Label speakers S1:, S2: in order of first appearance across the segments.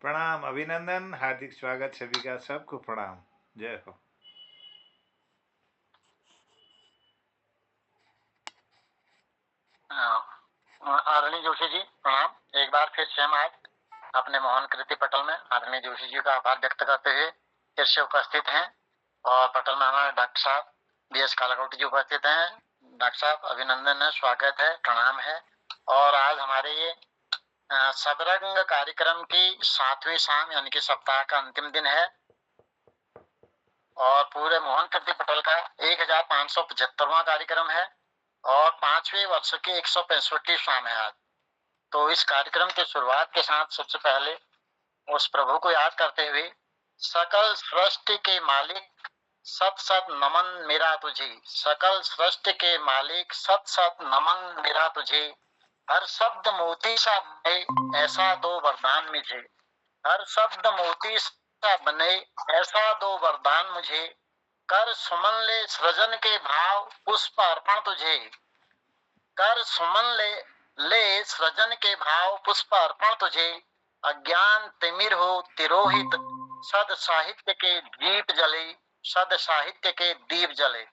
S1: प्रणाम, अभिनंदन, हार्दिक स्वागत सभी का, सबको प्रणाम। जय हो।
S2: आदरणीय जोशी जी प्रणाम। एक बार फिर से हम आज अपने मोहन कृति पटल में आदरणीय जोशी जी का आभार व्यक्त करते हुए फिर से उपस्थित हैं। और पटल में हमारे डॉक्टर साहब BS कालाकोटी जी उपस्थित हैं। डॉक्टर साहब अभिनंदन है, स्वागत है, प्रणाम है। और आज हमारे ये सदरंग कार्यक्रम की 7वीं शाम यानी कि सप्ताह का अंतिम दिन है और पूरे मोहन कृति पटल का 1575वां कार्यक्रम है और 5वें वर्ष की 165वीं शाम है आज। तो इस कार्यक्रम की शुरुआत के साथ सबसे पहले उस प्रभु को याद करते हुए सकल सृष्टि के मालिक सत सत नमन मेरा तुझे, सकल सृष्टि के मालिक सत सत नमन मेरा तुझे, हर शब्द मोती सा बने ऐसा दो वरदान मुझे, हर शब्द मोती सा बने ऐसा दो वरदान मुझे, कर सुमन ले सृजन के भाव पुष्प अर्पण तुझे, कर सुमन ले सृजन के भाव पुष्प अर्पण तुझे, अज्ञान तिमिर हो तिरोहित सद साहित्य के दीप जले, सद साहित्य के दीप जले।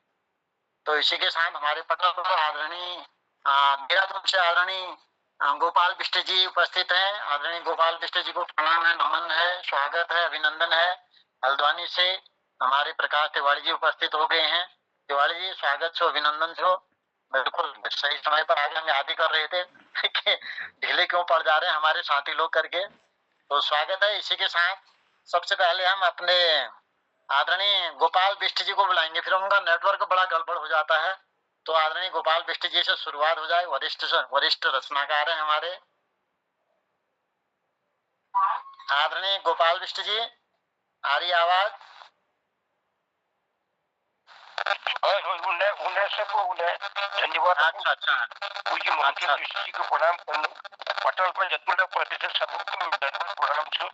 S2: तो इसी के साथ हमारे पटल पर आदरणीय देहरादून से आदरणीय गोपाल बिष्ट जी उपस्थित हैं। आदरणीय गोपाल बिष्ट जी को प्रणाम है, नमन है, स्वागत है, अभिनंदन है। हल्द्वानी से हमारे प्रकाश तिवारी जी उपस्थित हो गए हैं। तिवारी जी स्वागत छो, अभिनंदन छो। बिल्कुल सही समय पर आगे हम याद ही कर रहे थे कि ढीले क्यों पड़ जा रहे हैं हमारे साथी लोग करके। तो स्वागत है। इसी के साथ सबसे पहले हम अपने आदरणीय गोपाल बिष्ट जी को बुलाएंगे, फिर उनका नेटवर्क बड़ा गड़बड़ हो जाता है। तो आदरणीय गोपाल बिष्ट जी से शुरुआत हो जाए। वरिष्ठ रचनाकार हैं हमारे आदरणीय गोपाल बिष्ट जी। आ रही आवाज?
S3: धन्यवाद।
S2: अच्छा अच्छा
S3: पूज्य मोहन कृष्ण जी को प्रणाम करने पटल पर जतने प्रतिशत सबको प्रणाम छो।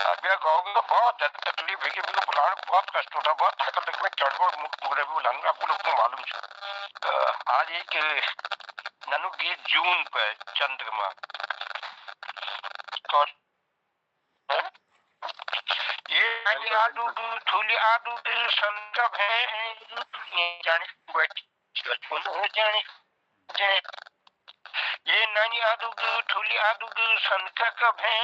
S3: अबे गाँव में बहुत तकलीफ है कि बिल्कुल बुलाने बहुत कष्ट होता, बहुत थकन तक में चढ़बड़ मुक्त वगैरह भी बुलाऊंगा, आपको लोग को मालूम छो। आज एक ननु गीत जून पर चंद्रमा तो ये आदू थूली आदू संकब है जाने जाने जाने ये नानी आदुग ठुली आदुग संका कब है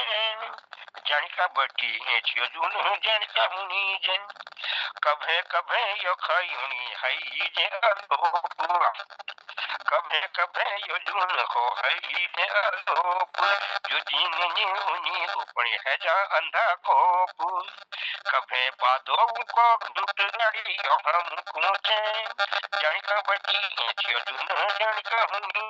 S3: जानिका बटी है छियोजुन जानिका हुनी जन कब है यो खायुनी हई जे अलोपुआ कब है यो जुन हो हई जे अलोप जो दिन ने उनी ऊपरी है जा अंधा कोप कब है बादो को दुट गाड़ी हम कोचे जानिका बटी है छियोजुन जानिका हुनी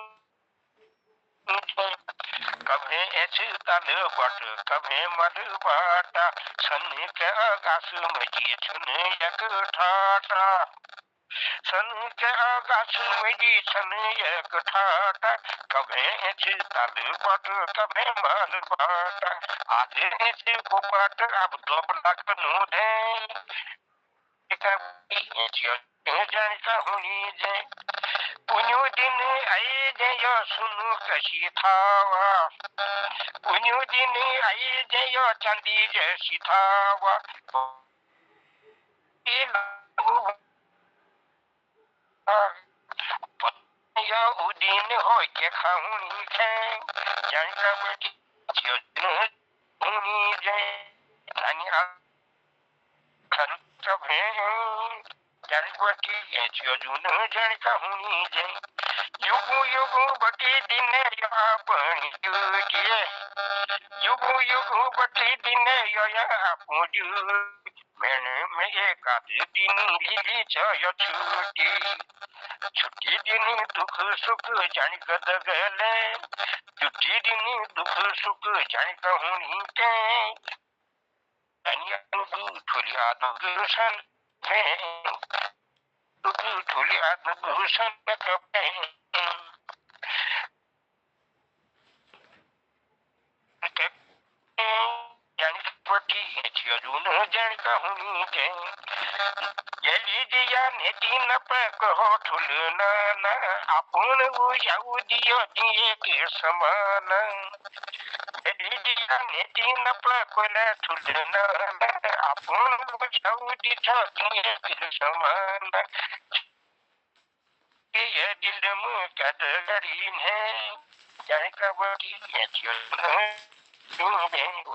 S3: कभे ऐसे तल बट कभे मल बाटा सन के आकाश में जी छन एक ठाटा सन के आकाश में जी छन एक ठाटा कभे ऐसे तल बट कभे मल बाटा आज ऐसे कुपाट अब दो ब्लॉक नो दे कभी ऐसे जान का होनी जे पुण्यो दिन आए जयो सुनु कशी थावा पुण्यो दिन आए जयो चांदी जैसी थावा या उदिन हो के खाऊनी खे जानका बेटी होनी जय नानी खन सब है जानका की ऐचियो जुन जानका होनी जय युगो युगो बटी दिन या पानी के युगो युगो बटी दिन या पूजू मैंने में एक दिन लीली छाया छुट्टी दिन दुख सुख जान कद गले छुट्टी दिन दुख सुख जान कहूनी के ठुलिया दुगुसन ठुलिया दुगुसन कपे जान कहूनी के जलिजिया नेटी न पको ठुलना ना अपन वो याऊ दियो दिए के समान जलिजिया અને તીન પકોલા તુલના આપણ બચાવતી થાકી દિલ સમાન કે ये दिल में कद गरीन है जाने का बड़ी है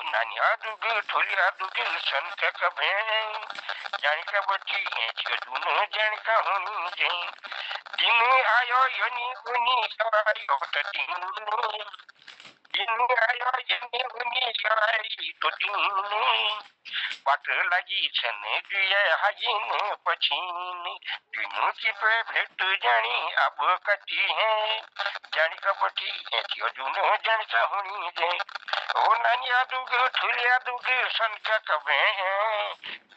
S3: नानी आदुग ढोली आदुग संत कभे जाने का बड़ी है जाने का होनी जे दिन आयो योनी उनी आयो दिन आयो योनी उनी आयो तो दिन वाट लगी छने दिए हाजिन पछीन दिनों की पे भेट जानी अब कटी है जानी कबटी है क्यों जुनो जानता होनी जे ओ नानी आदुग ठुली आदुग सन का कबे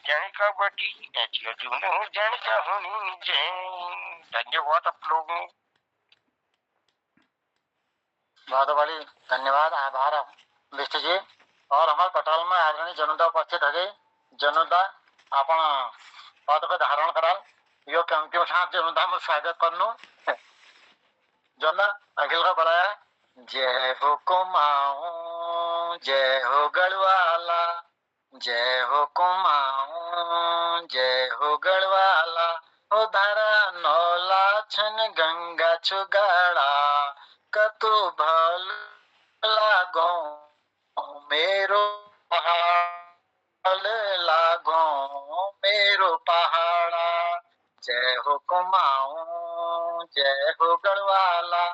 S3: जानी कबटी है क्यों जुनो जानता होनी जे धन्यवाद आप लोगों
S2: बहुत बड़ी धन्यवाद आभार विष्णु जी। और हमारे पटाल में आदरणीय जनुदा उपस्थित है। जनुदा आपण पद पे धारण कराल यो अंतिम साथ जनुदा में स्वागत करनो जनुदा अखिल का बढ़ाया जय हो कुमाऊं जय हो गढ़वाला जय हो कुमाऊं जय हो गढ़वाला हो धारा नौला छन गंगा चुगाड़ा कतु भल लागो मेरो लागो मेरो पहाड़ा जय हो कुमाऊं जय हो गढ़वाला।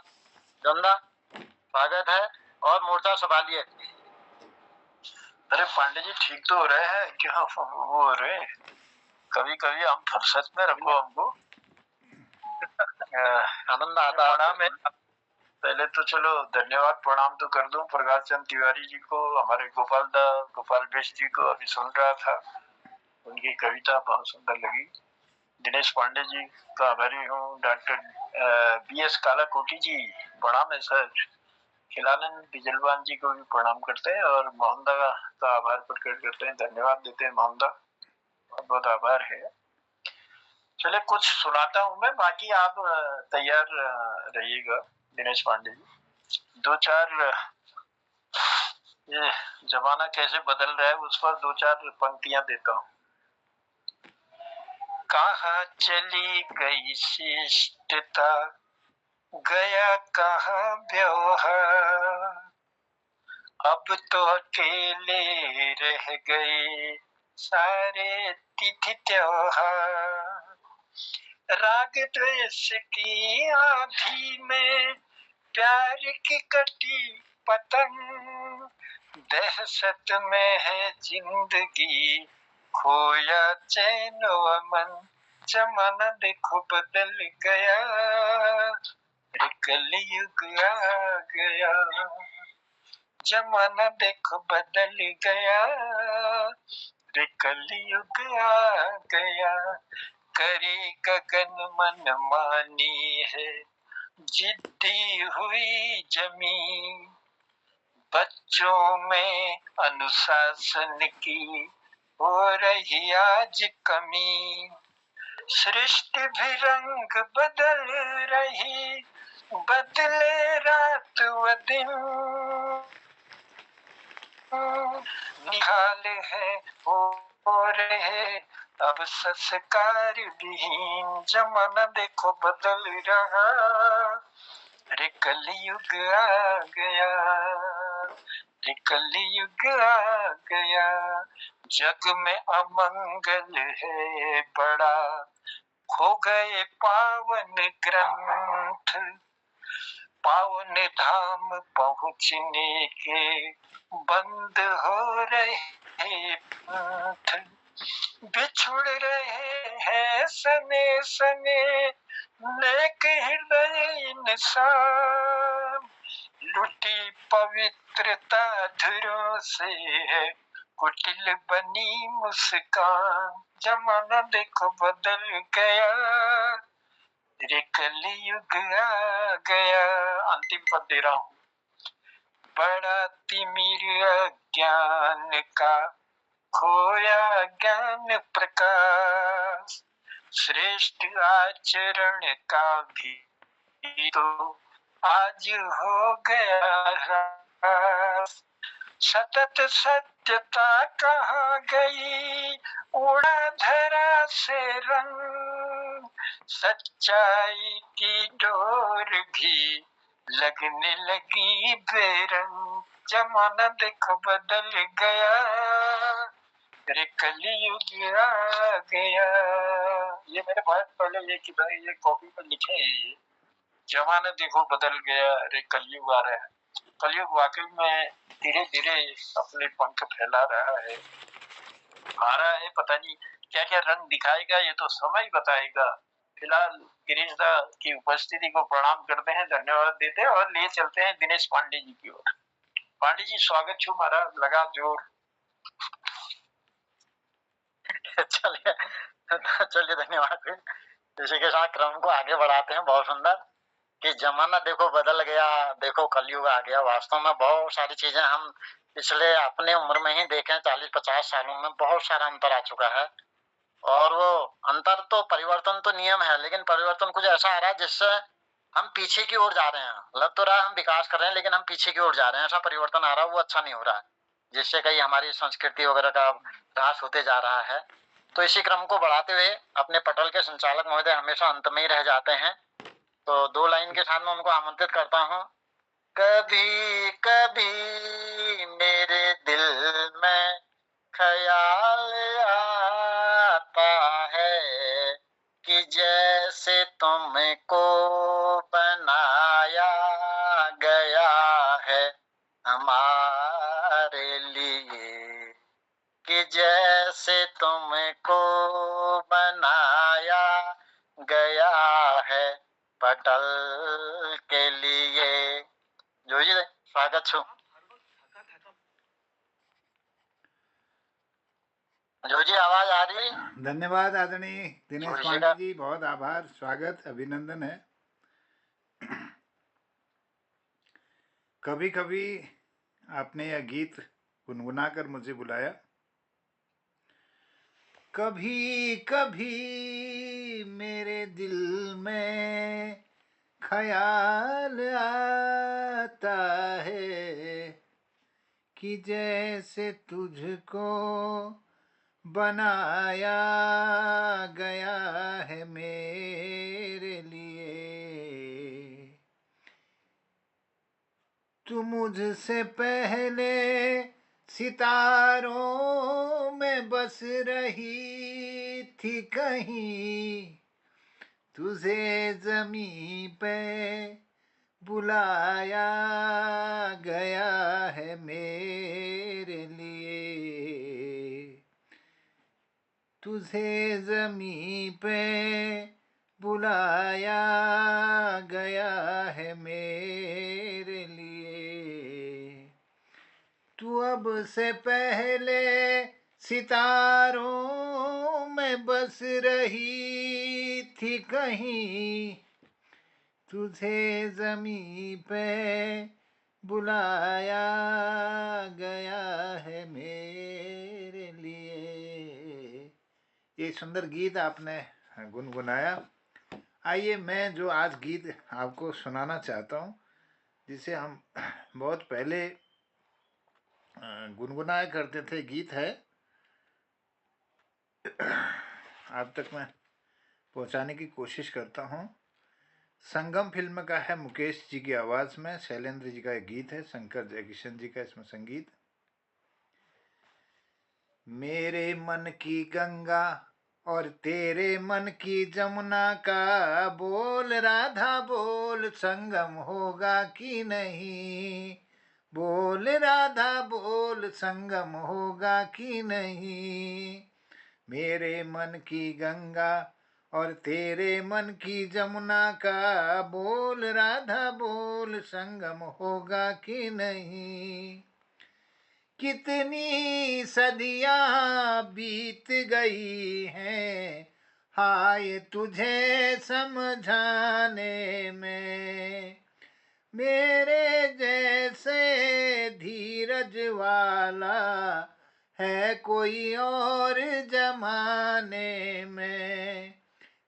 S2: जंदा स्वागत है और मोर्चा संभालिए।
S4: अरे पांडे जी ठीक तो हो रहे हैं क्या वो हो रहे कभी कभी हम फुर्सत में रखो हमको
S2: आनंद आता
S4: प्रणाम है। पहले तो चलो धन्यवाद प्रणाम तो कर दूं प्रकाश चंद तिवारी जी को हमारे गोपाल बेश जी को अभी सुन रहा था उनकी कविता बहुत सुंदर लगी। दिनेश पांडे जी का आभारी हूँ। डॉक्टर BS कालाकोटी जी प्रणाम है सर। खिलानंद बिजलवान जी को भी प्रणाम करते हैं और मोहम्मदा का आभार प्रकट करते हैं धन्यवाद देते हैं मोहम्मदा बहुत बहुत आभार है। चले कुछ सुनाता हूँ मैं बाकी आप तैयार रहिएगा। दिनेश पांडे जी दो चार ये जमाना कैसे बदल रहा है उस पर दो चार पंक्तियां देता हूँ। कहाँ चली गई शिष्टता गया कहाँ व्यवहार अब तो अकेले रह गए सारे तिथि त्योहार राग द्वेष की आंधी में प्यार की कटी पतंग दहशत में है जिंदगी खोया चैन व मन जमाना देखो बदल गया रे कलयुग आ गया जमाना देखो बदल गया रे कलयुग आ गया करे गगन मन मानी है जिद्दी हुई जमीन बच्चों में अनुशासन की हो रही आज कमी सृष्टि भी रंग बदल रही बदले रात व दिन निहाल है हो रहे अब संस्कार विहीन जमाना देखो बदल रहा रे कलयुग आ गया रे कलयुग आ गया जग में अमंगल है बड़ा खो गए पावन ग्रंथ पावन धाम पहुँचने के बंद हो रहे पंथ बिछुड़ रहे हैं सने सने नेक हृदय इंसान लुटी पवित्रता धुरों से है कुटिल बनी मुस्कान जमाना देखो बदल गया रे कलयुग आ गया। अंतिम पद दे रहा हूँ। बड़ा तिमिर अज्ञान का खोया ज्ञान प्रकाश श्रेष्ठ आचरण का भी तो आज हो गया ह्रास सतत सत्यता कहाँ गई, उड़ा धरा से रंग, सच्चाई की डोर भी लगने लगी बेरंग। जमाना देखो बदल गया, रे कलयुग आ गया। ये मेरे बहुत पहले ये कॉपी पर लिखे हैं ये। जमाना देखो बदल गया, रे कलयुग आ रहा है। कलयुग वाकई में धीरे धीरे अपने पंख फैला रहा है, आ रहा है। पता नहीं क्या क्या रंग दिखाएगा, ये तो समय बताएगा। फिलहाल गिरीश दा की उपस्थिति को प्रणाम करते हैं, धन्यवाद देते हैं और ले चलते हैं दिनेश पांडे जी की ओर। पांडे जी स्वागत छू मारा, लगा जोर।
S2: चलिए धन्यवाद। इसी के साथ क्रम को आगे बढ़ाते हैं। बहुत सुंदर कि जमाना देखो बदल गया, देखो कलयुग आ गया। वास्तव में बहुत सारी चीजें हम पिछले अपने उम्र में ही देखें, 40-50 सालों में बहुत सारा अंतर आ चुका है। और वो अंतर तो, परिवर्तन तो नियम है, लेकिन परिवर्तन कुछ ऐसा आ रहा है जिससे हम पीछे की ओर जा रहे हैं। लग तो रहा है हम विकास कर रहे हैं, लेकिन हम पीछे की ओर जा रहे हैं। ऐसा परिवर्तन आ रहा है, वो अच्छा नहीं हो रहा है, जिससे कहीं हमारी संस्कृति वगैरह का ह्रास होते जा रहा है। तो इसी क्रम को बढ़ाते हुए अपने पटल के संचालक महोदय हमेशा अंत में ही रह जाते हैं, तो 2 लाइन के साथ में उनको आमंत्रित करता हूँ। कभी कभी मेरे दिल में ख्याल आता है कि जैसे तुमको बनाया गया है हमारे लिए, कि जैसे तुमको बनाया गया है पटल के लिए। जो जी स्वागत छू। जो जी आवाज आ रही?
S1: धन्यवाद आदरणीय दिनेश पांडे जी, बहुत आभार, स्वागत, अभिनंदन है। कभी कभी आपने यह गीत गुनगुनाकर मुझे बुलाया। कभी कभी मेरे दिल में ख्याल आता है कि जैसे तुझको बनाया गया है मेरे लिए, तू मुझसे पहले सितारों में बस रही थी कहीं, तुझे ज़मीं पे बुलाया गया है मेरे लिए, तुझे ज़मीं पे बुलाया गया है मेरे लिए। तू अब से पहले सितारों में बस रही थी कहीं, तुझे ज़मीं पे बुलाया गया है मेरे लिए। ये सुंदर गीत आपने गुनगुनाया। आइए मैं जो आज गीत आपको सुनाना चाहता हूँ, जिसे हम बहुत पहले गुनगुनाया करते थे, गीत है, आप तक मैं पहुँचाने की कोशिश करता हूँ। संगम फिल्म का है, मुकेश जी की आवाज़ में, शैलेंद्र जी का एक गीत है, शंकर जयकिशन जी का इसमें संगीत। मेरे मन की गंगा और तेरे मन की जमुना का बोल, राधा बोल संगम होगा कि नहीं, बोल राधा बोल संगम होगा कि नहीं। मेरे मन की गंगा और तेरे मन की जमुना का बोल, राधा बोल संगम होगा कि नहीं। कितनी सदियां बीत गई हैं हाय तुझे समझाने में, मेरे जैसे धीरज वाला है कोई और जमाने में,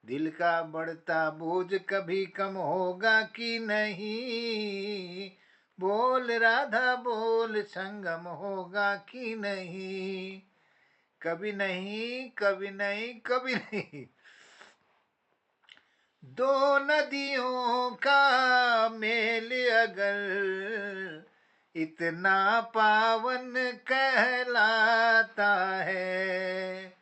S1: दिल का बढ़ता बोझ कभी कम होगा कि नहीं, बोल राधा बोल, संगम होगा कि नहीं? कभी नहीं, कभी नहीं, कभी नहीं। दो नदियों का मेल अगर इतना पावन कहलाता है,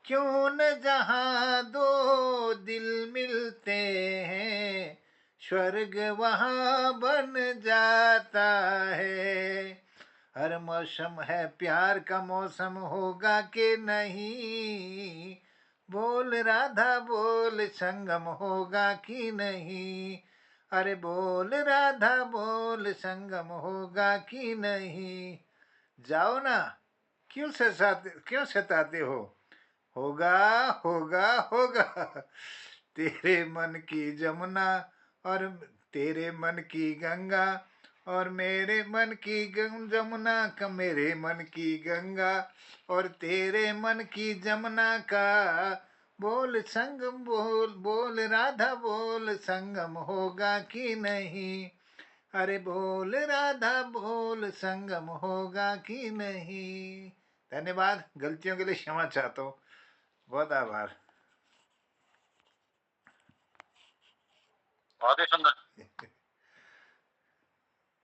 S1: क्यों न जहाँ दो दिल मिलते हैं, स्वर्ग वहाँ बन जाता है। हर मौसम है प्यार का मौसम, होगा कि नहीं? बोल राधा बोल, संगम होगा कि नहीं? अरे बोल राधा बोल, संगम होगा कि नहीं? जाओ ना, क्यों सताते हो? होगा, होगा, होगा। तेरे मन की जमुना और तेरे मन की गंगा, और मेरे मन की जमुना का मेरे मन की गंगा, और तेरे मन की जमुना का बोल संगम, बोल बोल राधा बोल, संगम होगा कि नहीं? अरे बोल राधा बोल, संगम होगा कि नहीं? धन्यवाद। गलतियों के लिए क्षमा चाहता हूँ। बहुत आभार।
S2: बहुत ही सुंदर,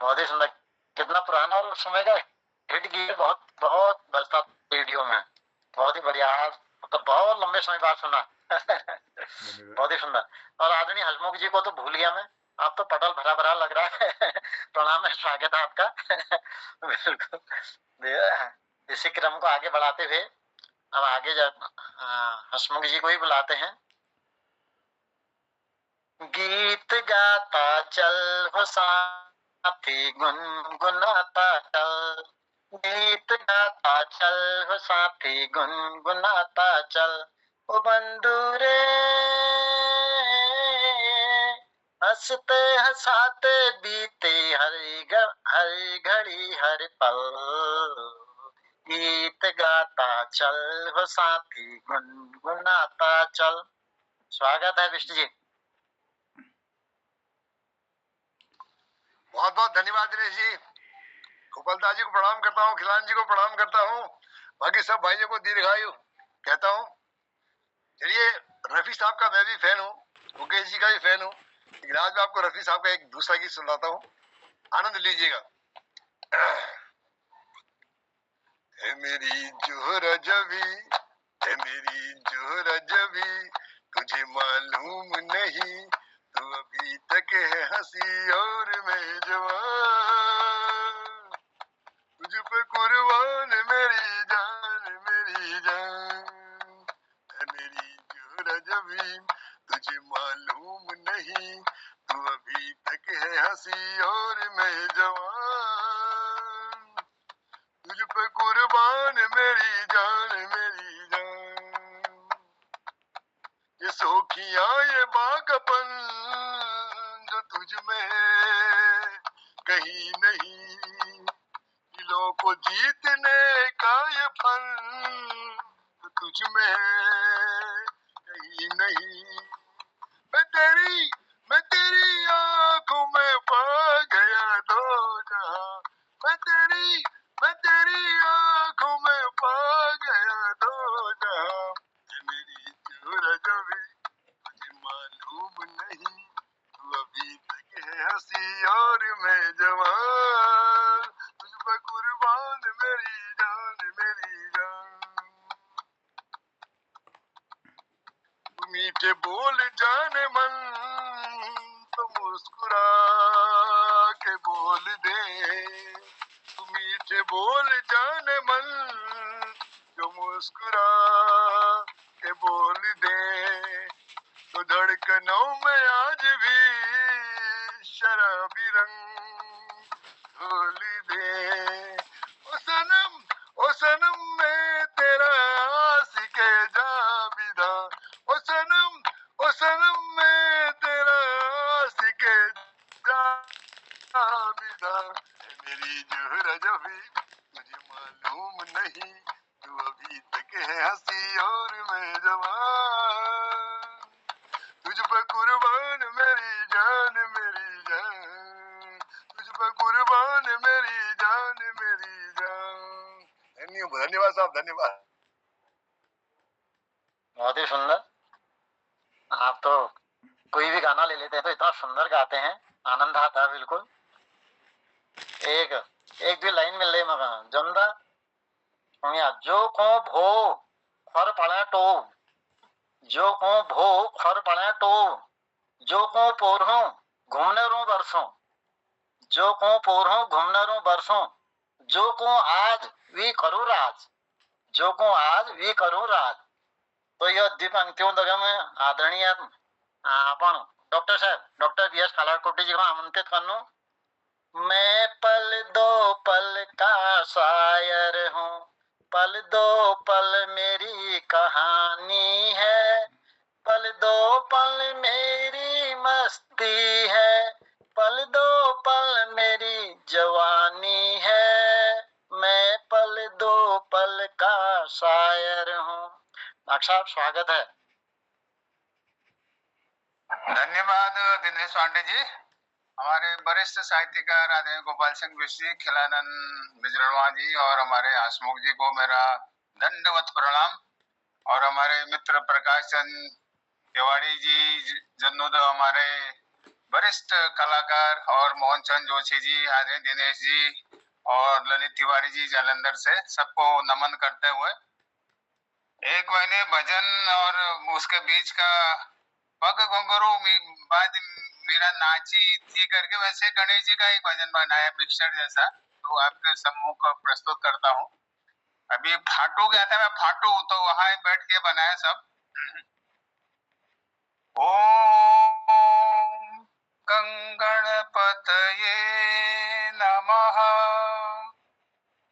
S2: बहुत ही सुंदर। कितना पुराना और उस समय का हिट गीत बहुत बहुत बजता रेडियो में। बहुत ही बढ़िया, तो बहुत लंबे समय बाद सुना। बहुत ही सुंदर। और आदरणीय हसमुख जी को तो भूल गया मैं, आप तो पटल भरा भरा लग रहा है। प्रणाम है, स्वागत है आपका। बिल्कुल। इसी क्रम को आगे बढ़ाते हुए अब आगे हसमुख जी को ही बुलाते हैं। गीत गाता चल हो साथी, गुनगुनाता चल। गीत गाता चल हो साथी, गुनगुनाता चल। ओ बंधु रे, हंसते हंसाते बीते हर घड़ी हर पल। गीत गाता चल हो साथी, गुनगुनाता चल। स्वागत है विष्णु जी।
S5: बहुत बहुत धन्यवाद दिनेश जी। गोपालदास जी को प्रणाम करता हूँ, खिलान जी को प्रणाम करता हूँ, बाकी सब भाइयों को दीर्घायु कहता हूँ। चलिए, रफी साहब का मैं भी फैन हूँ, मुकेश जी का भी फैन हूँ, लेकिन आज मैं आपको रफी साहब का एक दूसरा गीत सुनाता हूँ, आनंद लीजिएगा। है मेरी जोहरा जबी, है मेरी जोहरा जबी, तुझे मालूम नहीं, तू अभी तक है हंसी और मैं जवान। तुझ पे कुर्बान मेरी जान, मेरी जान। है मेरी जोहरा जबी, तुझे मालूम नहीं, तू अभी तक है हंसी और मैं जवान। तुझ पे कुर्बान मेरी जान, मेरी जान। ये सोखियां ये बागपन जो तुझ में है कहीं नहीं, दिलों को जीतने का ये फन जो तुझ में है कहीं नहीं। मैं तेरी आंखों में पा गया दो जहां, मैं तेरी आंखों में पा गया दो जहां। मेरी जोरा जबी, तुझे मालूम नहीं, तू अभी तक है हंसी और मैं जवान। तुझ पर कुर्बान मेरी जान, मेरी जान। मीठे बोल जाने मन तो मुस्कुरा के बोल दे, तू मीठे बोल जाने मन जो मुस्कुरा के बोल दे, तो धड़कनों में आज भी शराबी रंग घोल दे। ओ सनम मैं तेरा आशिके जाबिदा, ओ सनम मैं तेरा आशिके जाबिदा। मेरी जोहरा जबी, तुझे मालूम नहीं, तू अभी तक है हंसी और मैं जवान। तुझ पर कुर्बान मेरी जान, मेरी जान। तुझ पर कुर्बान नहीं हूँ। धन्यवाद साहब, धन्यवाद।
S2: बहुत ही सुंदर। आप तो कोई भी गाना ले लेते हैं तो इतना सुंदर गाते हैं, आनंद आता है बिल्कुल। एक एक भी लाइन मिल रही मगा जमदा जो को भो खर पड़ा टो, जो को भो खर पड़ा टो, जो को पोरहों घूमने रू बरसों, जो को पोरहों घूमने रू बरसों, जो को आज वी करूँ राज, जो को आज वी करूँ राज। तो यह द्वी पंक्तियों दगा में आदरणीय आपण डॉक्टर साहब डॉक्टर बी एस कालाकोटी जी को आमंत्रित करनो। मैं पल दो पल का शायर हूँ, पल दो पल मेरी कहानी है, पल दो पल मेरी मस्ती है, पल दो पल मेरी जवानी है, मैं पल दो पल का शायर हूँ। डॉक्टर साहब स्वागत है।
S5: धन्यवाद दिनेश पांडे जी। हमारे वरिष्ठ साहित्यकार आदरणीय गोपाल सिंह बिश्री, खिलानंद बिजरवा जी और हमारे हसमुख जी को मेरा दंडवत प्रणाम। और हमारे मित्र प्रकाश चंद तिवारी जी, जन्नोद हमारे वरिष्ठ कलाकार, और मोहन चंद जोशी जी, आदरणीय दिनेश जी और ललित तिवारी जी जालंधर से, सबको नमन करते हुए एक महीने भजन और उसके बीच का पग घुंघरू बाद मीरा नाची थी करके, वैसे गणेश जी का एक भजन बनाया मिक्सर जैसा, तो आपके सम्मुख प्रस्तुत करता हूँ। अभी फाटू गया था मैं, फाटू तो वहां बैठ के बनाया सब। ओम गणपतये नमः,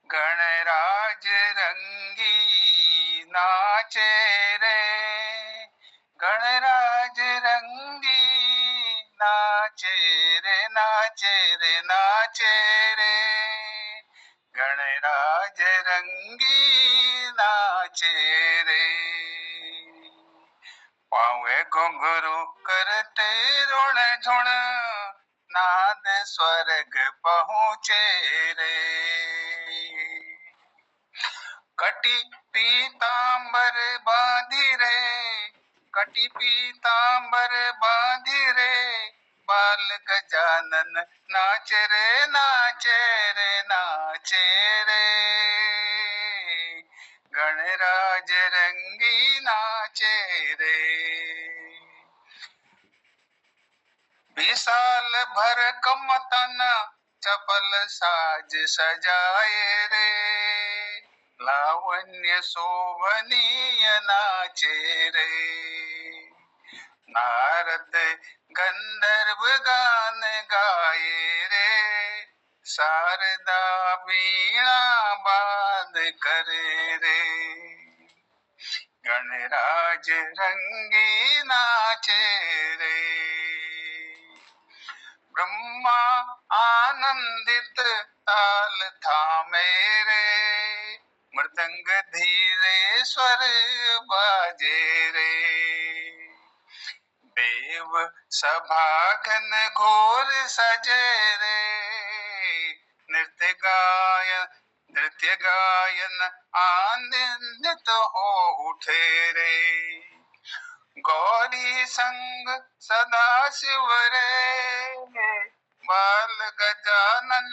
S5: गणराज रंगी नाचे रे, गणराज रंगी नाचे रे, नाचे रे, नाचे रे, गणराज रंगी नाचे रे। पावे घुंघरू करते रोण झुण, नाद स्वर्ग पहुँचे रे। कटी पीतांबर बांधी रे, कटी पीतांबर बांधी रे, बाल गजानन नाचे रे, नाचे रे, नाचे रे, गणराज रंगी नाचे रे। विशाल भर कमतन चपल साज सजाए रे, लावण्य शोभनीय नाचे रे। नारद गंधर्व गान गाए रे, शारदा वीणा बाद करे रे, गणराज रंगी नाचे रे। ब्रह्मा आनंदित ताल थामे रे, मृदंग धीरे स्वर बाजे रे, देव सभा घन घोर सजे रे, नृत्य गायन आनंदित हो उठे रे, गौरी संग सदा शिव रे, बाल गजानन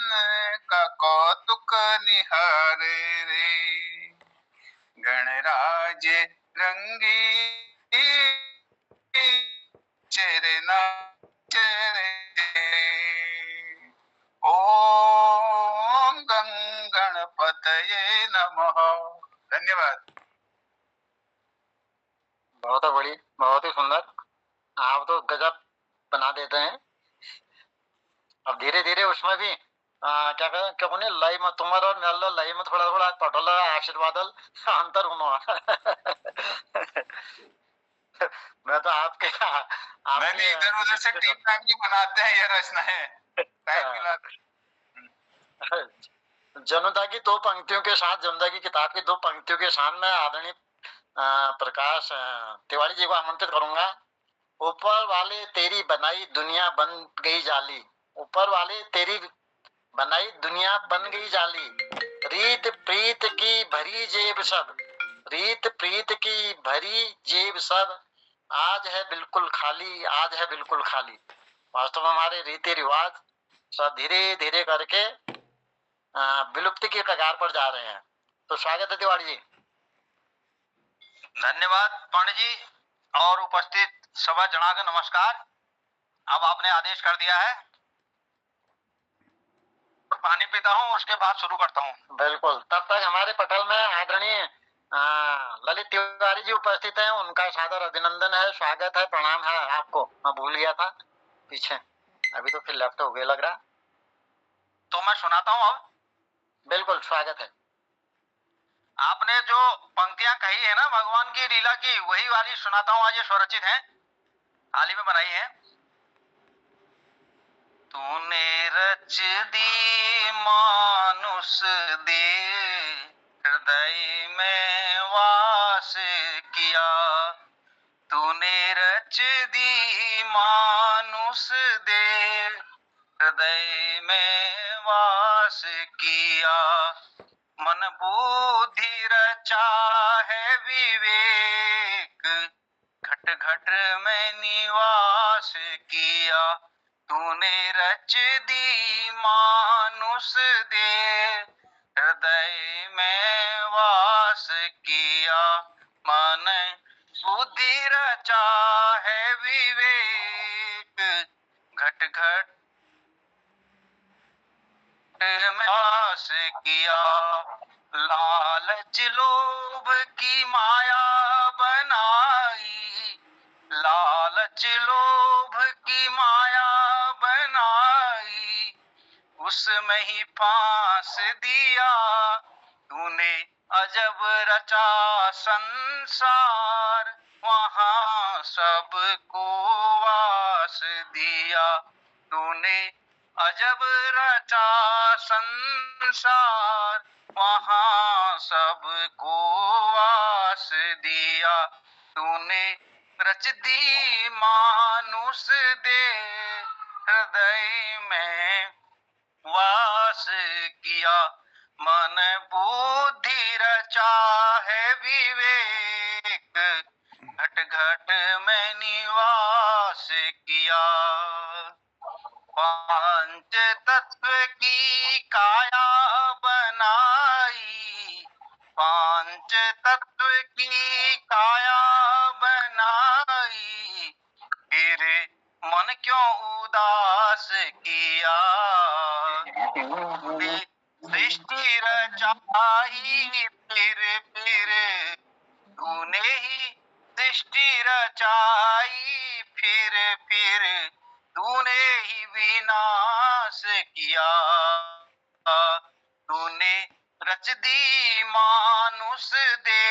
S5: का कौतुक निहारे रे, गणराज रंगी चेरे ना चेरे। ओम गणपतये नमः। धन्यवाद।
S2: बहुत ही सुंदर। आप तो गजब बना देते हैं। अब धीरे धीरे उसमें भी क्या कहते क्या बोले लय में तुम्हारा और मेरा लय में थोड़ा थोड़ा पटोल आशीर्वादल अंतर होना। मैं तो आपके
S5: नहीं, इधर उधर से टीम टाइम की बनाते हैं, ये रचना है।
S2: जनता की दो पंक्तियों के साथ, जनता की किताब की दो पंक्तियों के साथ में आदरणीय प्रकाश तिवारी जी को आमंत्रित करूंगा। ऊपर वाले तेरी बनाई दुनिया बन गई जाली, ऊपर वाले तेरी बनाई दुनिया बन गई जाली, रीत प्रीत की भरी जेब सब, रीत प्रीत की भरी जेब सब, आज है बिल्कुल खाली, आज है बिल्कुल खाली। वास्तव में हमारे रीति रिवाज सब धीरे धीरे करके विलुप्ति की कगार पर जा रहे हैं। तो स्वागत है तिवारी जी।
S6: धन्यवाद पंडित जी और उपस्थित सभा जना का नमस्कार। अब आपने आदेश कर दिया है, पानी पीता हूँ, उसके बाद शुरू करता हूँ।
S2: बिल्कुल, तब तक हमारे पटल में आदरणीय ललित तिवारी जी उपस्थित हैं, उनका सादर अभिनंदन है, स्वागत है, प्रणाम है आपको। मैं भूल गया था पीछे, अभी तो फिर लेफ्ट हो गया लग रहा।
S6: तो मैं सुनाता हूँ अब।
S2: बिल्कुल स्वागत है।
S6: आपने जो पंक्तियां कही है ना भगवान की लीला की, वही वाली सुनाता हूँ। आज ये स्वरचित है, हाल ही में बनाई है। तूने रच दी मानुष दे, हृदय में वास किया। तूने रच दी मानुष दे, हृदय में वास किया। मन बुद्धि रचा है विवेक, घट घट में निवास किया। तूने रच दी मानुष दे, हृदय में वास किया। मन बुद्धि रचा है विवेक, घट घट में वास किया। लालच लोभ की माया बनाई, लालच लोभ की माया बनाई, उसमें ही फांस दिया। तूने अजब रचा संसार, वहां सबको वास दिया। तूने अजब रचा संसार, वहां सबको वास दिया। तूने रच दी मानुष दे, हृदय में वास किया। मन बुद्धि रचा है विवेक, घट घट में निवास किया। पांच तत्व की काया बनाई, पांच तत्व की काया बनाई, फिर मन क्यों उदास किया। सृष्टि रचाई फिर तूने ही सृष्टि रचाई, फिर तूने ही विनाश किया। तूने रच दी मानुष दे,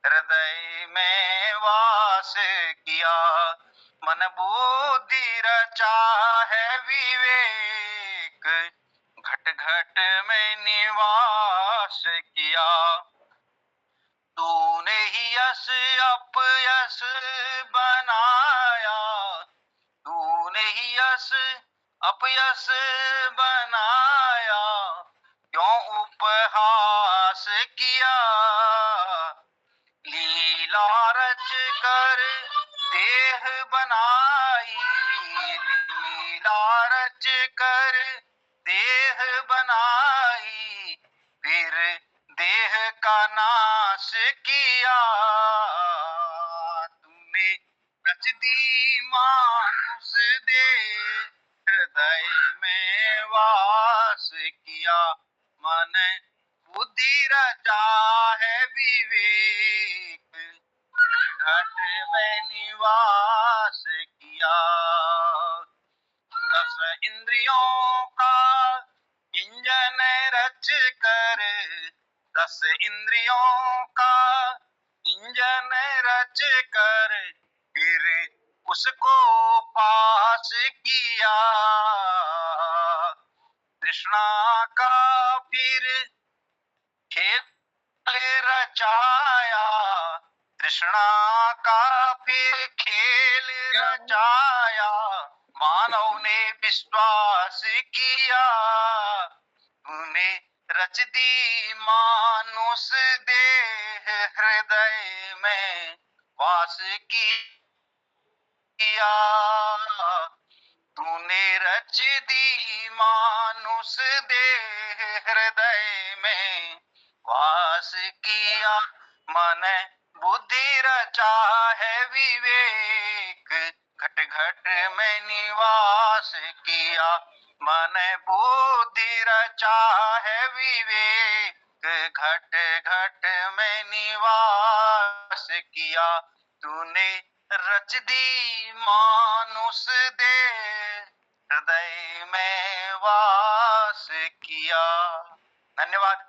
S6: हृदय में वास किया। मन बुद्धि रचा है विवेक, घट घट में निवास किया। तूने ही यश अपयश बनाया, तूने ही यश अपयश बनाया, क्यों उपहास किया। लीला रच कर देह बनाई, लीला रच कर देह बनाई, फिर देह का नाश किया। तूने रच दी मानुष दे, हृदय में वास किया। मन बुद्धि रचा है विवेक, घट में निवास किया। दस इंद्रियों का इंजन रच कर, दस इंद्रियों का इंजन रच कर, फिर उसको पास किया। कृष्णा का फिर खेल रचाया, कृष्णा का फिर खेल रचाया, मानव ने विश्वास किया। तूने रच दी मानुष देह हृदय में वास किया। तूने रच दी मानुष देह हृदय में वास किया। मन बुद्धि रचा है विवेक घट घट में निवास किया। मन बुद्धि रचा है विवेक घट घट में निवास किया। तूने रच दी मानुष दे हृदय में वास किया। धन्यवाद।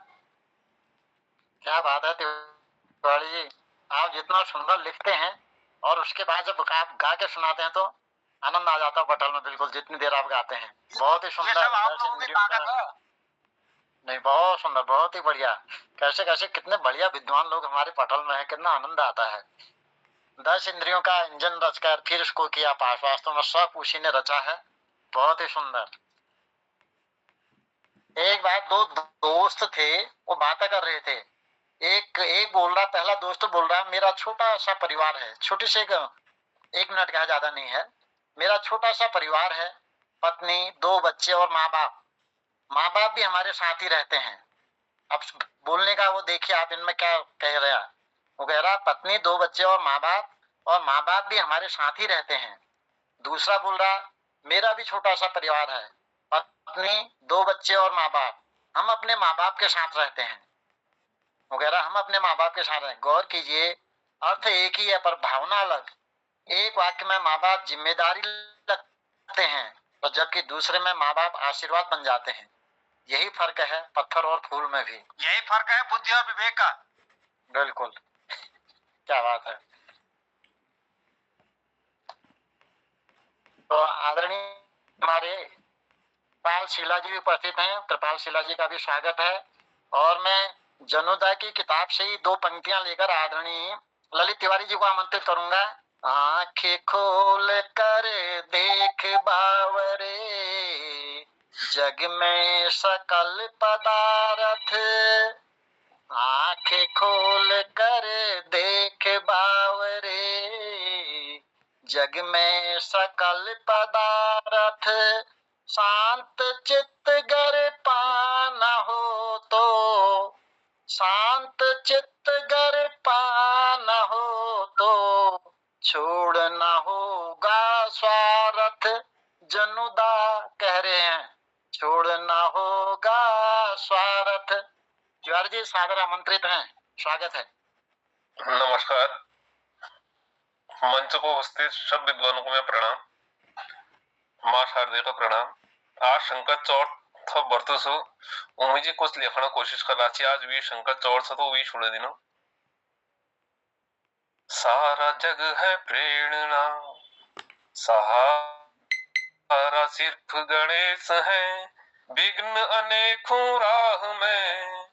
S2: क्या बात है तिवारी जी, आप जितना सुंदर लिखते हैं और उसके बाद जब आप गा के सुनाते हैं तो आनंद आ जाता है पटल में, बिल्कुल जितनी देर आप गाते हैं। बहुत ही
S6: ये
S2: सुंदर।
S6: सब आप लोगों की ताकत है।
S2: नहीं, बहुत सुंदर, बहुत ही बढ़िया। कैसे कैसे कितने बढ़िया विद्वान लोग हमारे पटल में है, कितना आनंद आता है। 10 इंद्रियों का इंजन रचकर फिर उसको किया पास, वास्तव में सब उसी ने रचा है। बहुत ही सुंदर। एक बार दो दोस्त थे, वो बातें कर रहे थे। एक बोल रहा, पहला दोस्त बोल रहा मेरा छोटा सा परिवार है, छोटी से एक मिनट का, ज्यादा नहीं है, मेरा छोटा सा परिवार है, पत्नी, 2 बच्चे और माँ बाप। माँ बाप भी हमारे साथ ही रहते हैं। अब बोलने का वो देखिए आप इनमें क्या कह रहा है। वो कह रहा पत्नी, 2 बच्चे और माँ बाप भी हमारे साथ ही रहते हैं। दूसरा बोल रहा मेरा भी छोटा सा परिवार है, पत्नी, 2 बच्चे और माँ बाप, हम अपने माँ बाप के साथ रहते हैं। वो कह रहा हम अपने माँ बाप के साथ हैं। गौर कीजिए, अर्थ एक ही है पर भावना अलग। एक वाक्य में माँ बाप जिम्मेदारी लगते हैं और जबकि दूसरे में माँ बाप आशीर्वाद बन जाते हैं। यही फर्क है पत्थर और फूल में भी।
S6: यही फर्क है बुद्धि और विवेक का।
S2: बिल्कुल। क्या बात है। तो आदरणीय हमारे कृपाल शीला जी भी उपस्थित हैं। कृपाल शीला जी का भी स्वागत है। और मैं जनुदा की किताब से ही 2 पंक्तियां लेकर आदरणीय ललित तिवारी जी को आमंत्रित करूंगा। आंखें खोल कर देख बावरे, जग में सकल पदार्थ। आंखें खोल कर देख बावरे, जग में सकल पदार्थ। शांत चित्त गर पाना हो तो, शांत चित्त गर पाना हो तो, छोड़ना होगा स्वार्थ। जनुदा कह रहे हैं छोड़ना होगा स्वार्थ। तिवारी जी सादर आमंत्रित हैं, स्वागत है।
S7: नमस्कार। मंच को उपस्थित सब विद्वानों को मैं प्रणाम, माँ शारदे का प्रणाम। आज शंकर चौथ वर्त सो उम्मीद कुछ लिखना कोशिश कर रहा आज भी शंकर चौथ से तो भी छोड़ दिनो। सारा जग है प्रेरणा, सहारा सिर्फ गणेश है। विघ्न अनेकों राह में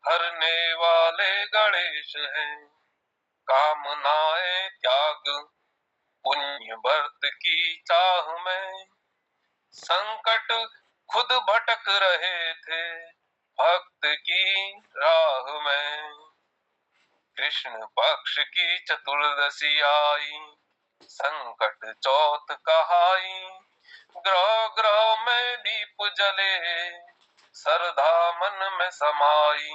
S7: हरने वाले गणेश हैं। कामनाएं त्याग पुण्य व्रत की चाह में, संकट खुद भटक रहे थे भक्त की राह में। कृष्ण पक्ष की चतुर्दशी आई, संकट चौथ कहाई। ग्रह ग्रह में दीप जले, श्रद्धा मन में समाई।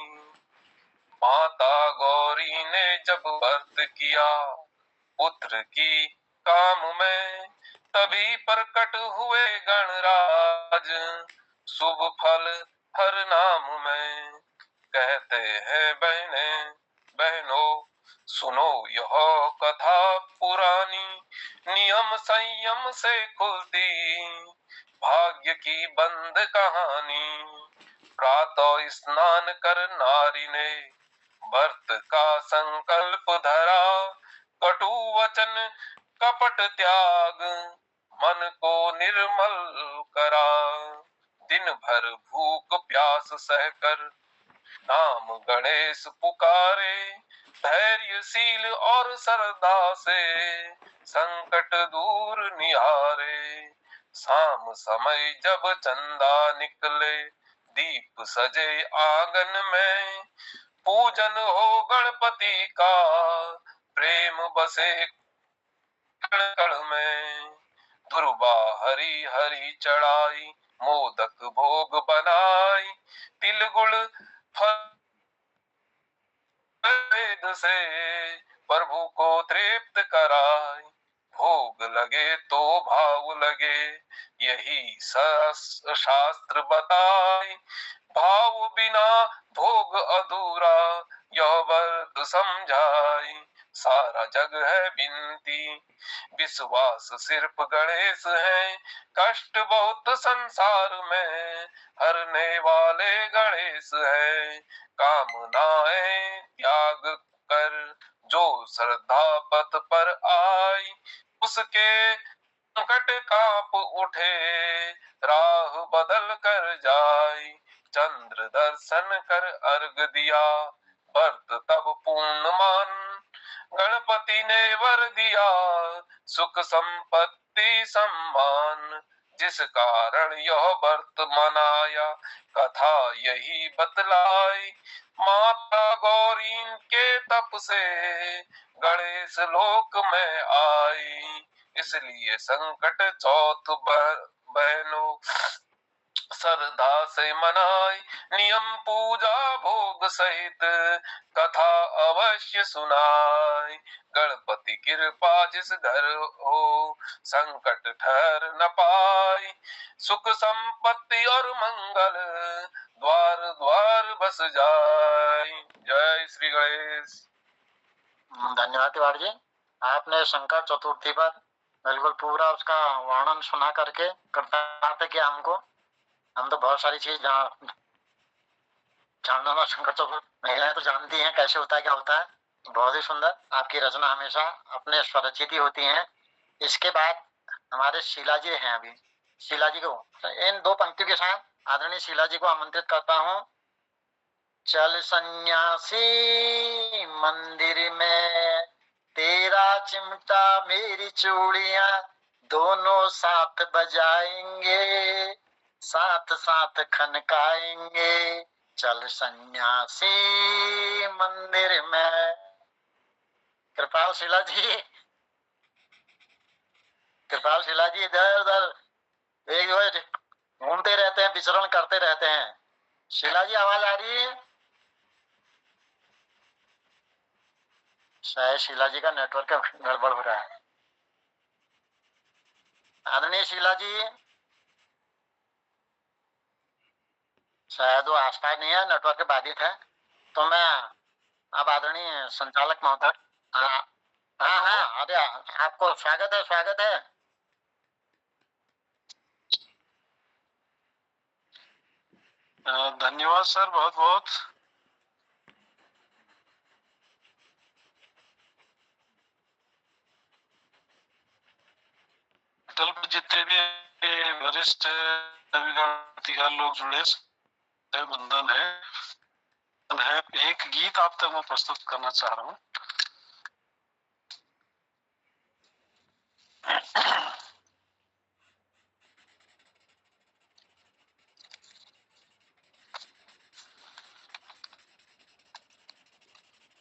S7: माता गौरी ने जब व्रत किया पुत्र की काम में, तभी प्रकट हुए गणराज शुभ फल हर नाम में। कहते हैं बहनों सुनो यह कथा पुरानी, नियम संयम से खुलती भाग्य की बंद कहानी। प्रातः स्नान कर नारी ने व्रत का संकल्प धरा, कटु वचन कपट त्याग मन को निर्मल करा। दिन भर भूख प्यास सहकर नाम गणेश पुकारे, धैर्यशील और श्रद्धा से संकट दूर निहारे। शाम समय जब चंदा निकले दीप सजे आंगन में, पूजन हो गणपति का, प्रेम बसे कण कण में। दुर्वा हरी हरी चढ़ाई, मोदक भोग बनाई, तिल गुड़ फल वेद से प्रभु को तृप्त कराई। भोग लगे तो भाव लगे, यही शास्त्र बताए। भाव बिना भोग अधूरा, यह व्रत समझाई। सारा जग है बिनती, विश्वास सिर्फ गणेश है। कष्ट बहुत संसार में, हरने वाले गणेश है। कामनाएं त्याग कर जो श्रद्धा पथ पर आई, उसके संकट कांप उठे, राह बदल कर जाए। चंद्र दर्शन कर अर्घ दिया, व्रत तब पूर्ण मान। गणपति ने वर दिया, सुख संपत्ति सम्मान। जिस कारण यह व्रत मनाया, कथा यही बतलाई। माता गौरी के तप से गणेश लोक में आई, इसलिए संकट चौथ बहनों श्रद्धा से मनाई। नियम पूजा भोग सहित कथा अवश्य सुनाई। गणपति कृपा जिस घर हो, संकट ठहर न पाई। सुख संपत्ति और मंगल द्वार द्वार बस जाए। जय श्री गणेश।
S2: धन्यवाद तिवारी जी, आपने शंकर चतुर्थी पर बिल्कुल पूरा उसका वर्णन सुना करके कृतार्थ किया हमको। हम तो बहुत सारी चीज जानना ना, शंकर चतुर्थी महिलाएं तो जानती हैं कैसे होता है क्या होता है। बहुत ही सुंदर आपकी रचना हमेशा अपने स्वरचित ही होती हैं। इसके बाद हमारे शीला जी हैं, अभी शीला जी को इन दो पंक्तियों के साथ आदरणीय शीला जी को आमंत्रित करता हूँ। चल सन्यासी मंदिर में, तेरा चिमटा मेरी चूड़ियां, दोनों साथ बजाएंगे, साथ साथ खनकाएंगे। चल सन्यासी मंदिर में। कृपाल शीला जी, कृपाल शीला जी इधर उधर एक घूमते रहते हैं, विचरण करते रहते हैं। शीला जी आवाज आ रही है? शायद शीला जी का नेटवर्क गड़बड़ हो रहा है। आदरणीय शीला जी, शायद वो आसपास नहीं है, नेटवर्क के बाधित है। तो मैं अब आदरणीय संचालक महोदय, हाँ हाँ, अरे आपको स्वागत है, स्वागत है।
S4: धन्यवाद सर, बहुत बहुत। जितने भी वरिष्ठ लोग जुड़े बंधन है, एक गीत आप तक मैं प्रस्तुत करना चाह रहा हूँ।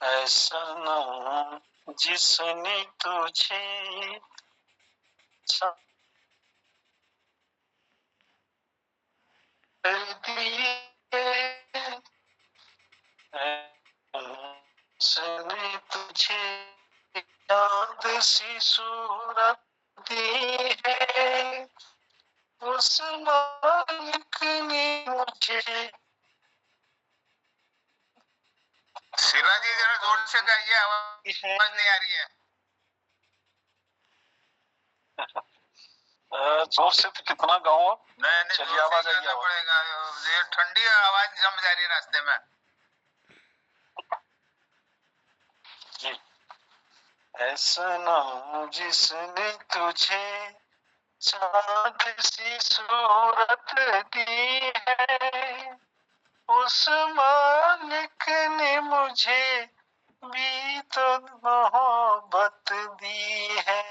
S4: ऐसा ना जिसने तुझे जिसने तुझे याद सी सूरत दी है, उस मालिक ने मुझे।
S1: शीला जी जरा जोर से गाइए, आवाज नहीं आ रही है।
S4: जोर से तो कितना गाऊं?
S1: नहीं,
S4: चलिए आवाज आएगी
S1: पड़ेगा, ये ठंडी आवाज जम जा रही है रास्ते में
S4: जी। ऐसा ना जिसने तुझे चाँद सी सूरत दी है, उस मालिक ने मुझे भी तो मोहब्बत दी है।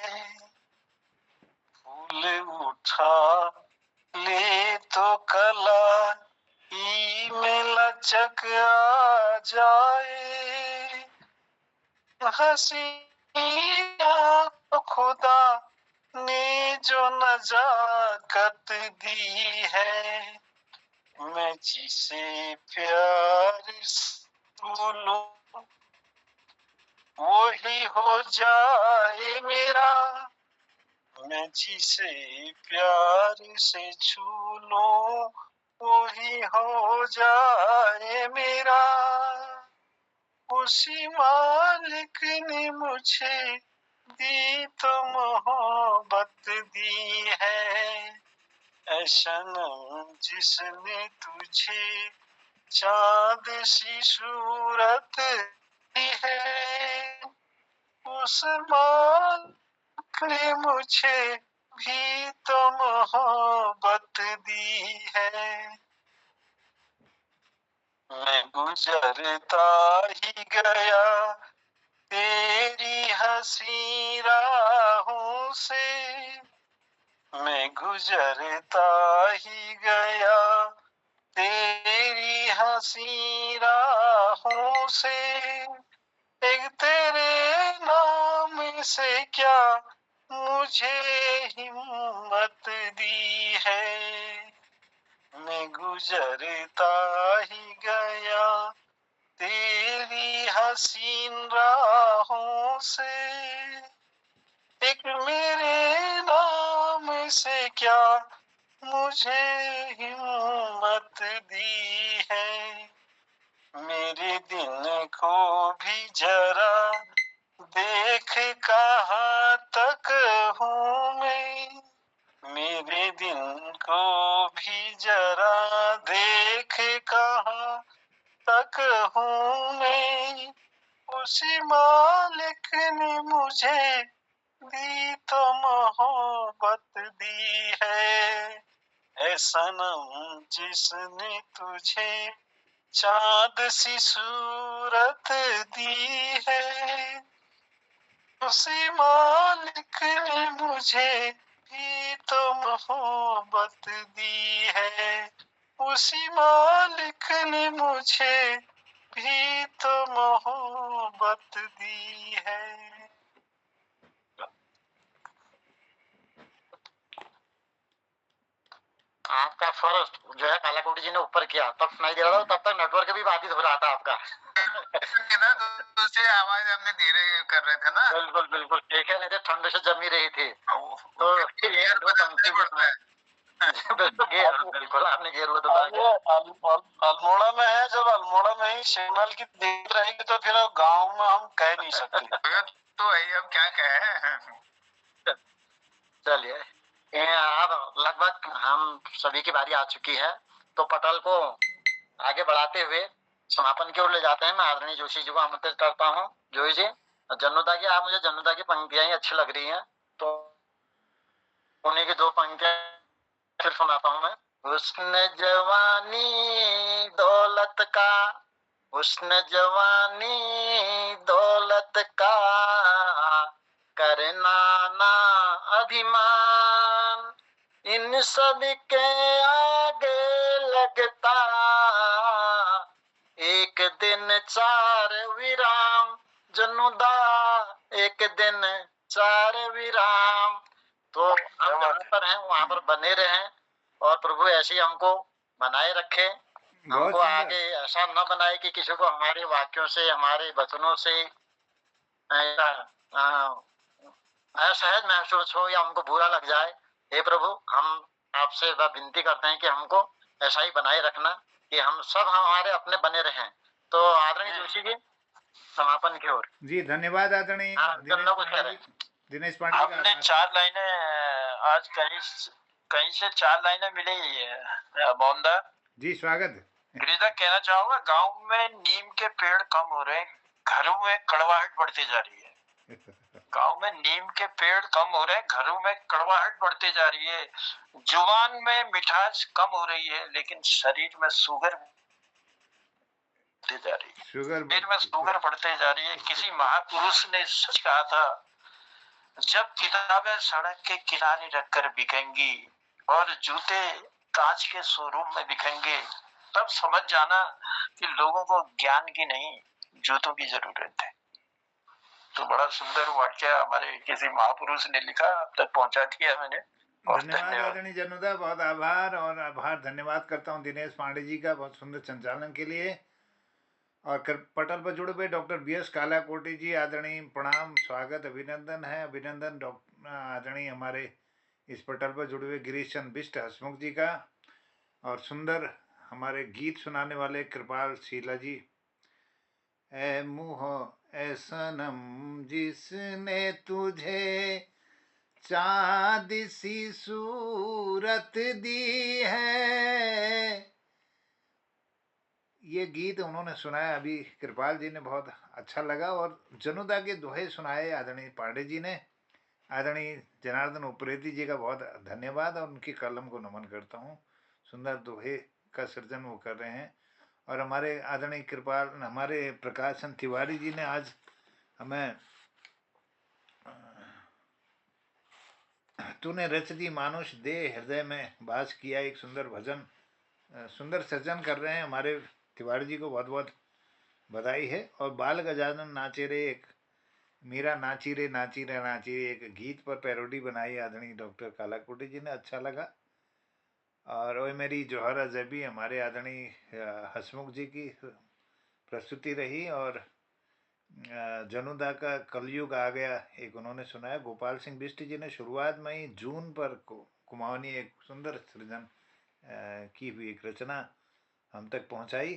S4: फूल उठा ले तो कला
S5: में लचक आ जाए, हंसिया तो खुदा ने जो नजाकत दी है, मैं जिसे प्यार बोलूं वही हो जाए मेरा, मैं जिसे प्यार से छू लूं वही हो जाए मेरा। उसी मालिक ने मुझे दी तो मोहब्बत दी है, ऐ सनम जिसने तुझे चांद सी सूरत दी है, उस मालिक ने मुझे भी तो मोहब्बत दी है। मैं गुजरता ही गया तेरी हंसी राहों से, मैं गुजरता ही गया तेरी हंसी राहों से, एक तेरे नाम से क्या मुझे हिम्मत दी है, मैं गुजरता ही गया तेरी हसीन राहों से, एक मेरे नाम से क्या मुझे हिम्मत दी है, मेरे दिन को भी जरा देख कहाँ तक हूँ मैं, मेरे दिन को भी जरा देख कहाँ तक हूँ मैं, उसी मालिक ने मुझे दी तो मोहब्बत दी है, ऐ सनम जिसने तुझे चांद सी सूरत दी है, उसी मालिक ने मुझे भी तो मोहब्बत दी है, उसी मालिक ने मुझे भी तो मोहब्बत दी है।
S2: आपका स्वर जो है कालाकोटी जी ने ऊपर किया, तब सुनाई दे रहा था, तब तक नेटवर्क भी बाधित हो रहा था आपका।
S1: ना दूसरी आवाज हमने धीरे कर रहे थे ना।
S2: बिल्कुल बिल्कुल ठीक है, नहीं तो ठंड से जमी रही थी। तो बिल्कुल आपने घेर
S5: अल्मोड़ा में है, जब अल्मोड़ा में ही सिग्नल की दिक्कत रहेगी तो फिर गांव में हम कह नहीं सकते।
S1: तो वही अब क्या कहें।
S2: चलिए अब लगभग हम सभी की बारी आ चुकी है, तो पटल को आगे बढ़ाते हुए समापन की ओर ले जाते हैं। मैं आदरणीय जोशी जी को आमंत्रित करता हूँ। जोशी जी, जन्नोदा की, आप मुझे जन्नोदा की पंक्तियां ही अच्छी लग रही हैं, तो उन्हीं की दो पंक्तियां फिर सुनाता हूँ मैं। हुस्न जवानी दौलत का, हुस्न जवानी दौलत का, करना ना अभिमान, इन सब के आगे लगता एक दिन चार विराम। जन्नुदा, एक दिन चार विराम। तो हम जहाँ पर हैं वहां पर बने रहें और प्रभु ऐसे ही हमको बनाए रखे, हमको आगे ऐसा न बनाए कि किसी को हमारे वाक्यों से, हमारे वचनों से असहज महसूस हो या हमको बुरा लग जाए। हे प्रभु, हम आपसे विनती करते हैं कि हमको ऐसा ही बनाए रखना कि हम सब हमारे अपने बने रहें। तो आदरणीय जोशी जी, समापन की ओर।
S1: जी धन्यवाद आदरणीय दिनेश पांडे।
S5: हमने 4 लाइनें आज कहीं से 4 लाइनें मिली मोहनदा
S1: जी, स्वागत।
S5: गिरिजा, कहना चाहूंगा, गांव में नीम के पेड़ कम हो रहे हैं, घरों में कड़वाहट बढ़ती जा रही है। गांव में नीम के पेड़ कम हो रहे हैं, घरों में कड़वाहट बढ़ती जा रही है, जुबान में मिठास कम हो रही है, लेकिन शरीर में शुगर बढ़ती जा रही है। शरीर में शुगर बढ़ते जा रही है। किसी महापुरुष ने सच कहा था, जब किताबें सड़क के किनारे रखकर बिकेंगी और जूते कांच के शोरूम में बिकेंगे,
S4: तब समझ जाना कि लोगों को ज्ञान की नहीं जूतों की जरूरत है। तो बड़ा सुंदर वाक्य हमारे किसी महापुरुष ने लिखा, अब तक पहुंचा दिया मैंने। और
S1: धन्यवाद आदरणीय जनुदा, बहुत आभार धन्यवाद करता हूँ दिनेश पांडे जी का बहुत सुंदर संचालन के लिए। और पटल पर जुड़े हुए डॉक्टर BS कालाकोटी जी, आदरणीय प्रणाम, स्वागत, अभिनंदन है, अभिनंदन आदरणीय हमारे इस पटल पर जुड़े हुए गिरीश चंद्र बिष्ट हसमुख जी का। और सुंदर हमारे गीत सुनाने वाले कृपाल शीला जी। ए मुह ए सनम जिसने तुझे चाँद सी सूरत दी है, ये गीत उन्होंने सुनाया अभी कृपाल जी ने, बहुत अच्छा लगा। और जनुदा के दोहे सुनाए आदरणीय पांडे जी ने। आदरणीय जनार्दन उप्रेती जी का बहुत धन्यवाद और उनकी कलम को नमन करता हूँ। सुंदर दोहे का सृजन वो कर रहे हैं। और हमारे आदरणीय कृपाल हमारे प्रकाशन तिवारी जी ने आज हमें तूने रच दी मानुष दे हृदय में वास किया, एक सुंदर भजन सुंदर सृजन कर रहे हैं। हमारे तिवारी जी को बहुत बहुत बधाई है। और बाल गजानन नाचे रे, एक मीरा नाची रे नाची रे नाची रे, एक गीत पर पैरोडी बनाई आदरणीय डॉक्टर कालाकोटी जी ने, अच्छा लगा। और ओए मेरी जोहरा जबी हमारे आदरणीय हसमुख जी की प्रस्तुति रही। और जनुदा का कलयुग आ गया एक उन्होंने सुनाया। गोपाल सिंह बिष्ट जी ने शुरुआत में ही जून पर कुमाऊनी एक सुंदर सृजन की हुई एक रचना हम तक पहुंचाई।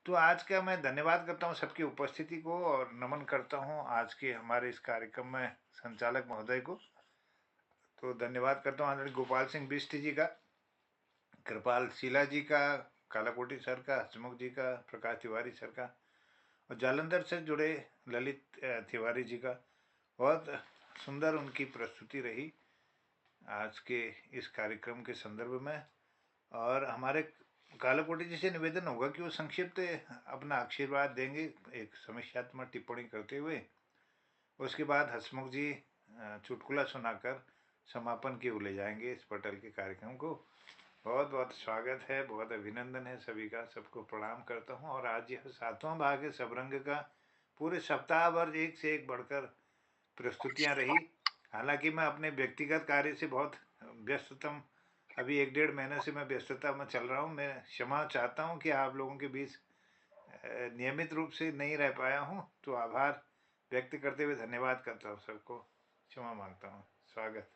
S1: तो आज का मैं धन्यवाद करता हूं सबकी उपस्थिति को और नमन करता हूं आज के हमारे इस कार्यक्रम में संचालक महोदय को। तो धन्यवाद करता हूं आदरणीय गोपाल सिंह बिष्ट जी का, कृपाल शीला जी का, कालाकोटी सर का, हसमुख जी का, प्रकाश तिवारी सर का, और जालंधर से जुड़े ललित तिवारी जी का। बहुत सुंदर उनकी प्रस्तुति रही आज के इस कार्यक्रम के संदर्भ में। और हमारे कालाकोटी जी से निवेदन होगा कि वो संक्षिप्त अपना आशीर्वाद देंगे एक समीक्षात्मक टिप्पणी करते हुए। उसके बाद हसमुख जी चुटकुला सुनाकर समापन की ओर ले जाएंगे इस पटल के कार्यक्रम को। बहुत बहुत स्वागत है, बहुत अभिनंदन है सभी का, सबको प्रणाम करता हूँ। और आज यह 7वां भाग है सबरंग का। पूरे सप्ताह भर एक से एक बढ़कर प्रस्तुतियाँ रही। हालांकि मैं अपने व्यक्तिगत कार्य से बहुत व्यस्ततम, अभी 1-1.5 महीने से मैं व्यस्तता में चल रहा हूँ। मैं क्षमा चाहता हूँ कि आप लोगों के बीच नियमित रूप से नहीं रह पाया हूँ। तो आभार व्यक्त करते हुए धन्यवाद करता हूँ, सबको क्षमा मांगता हूँ। स्वागत,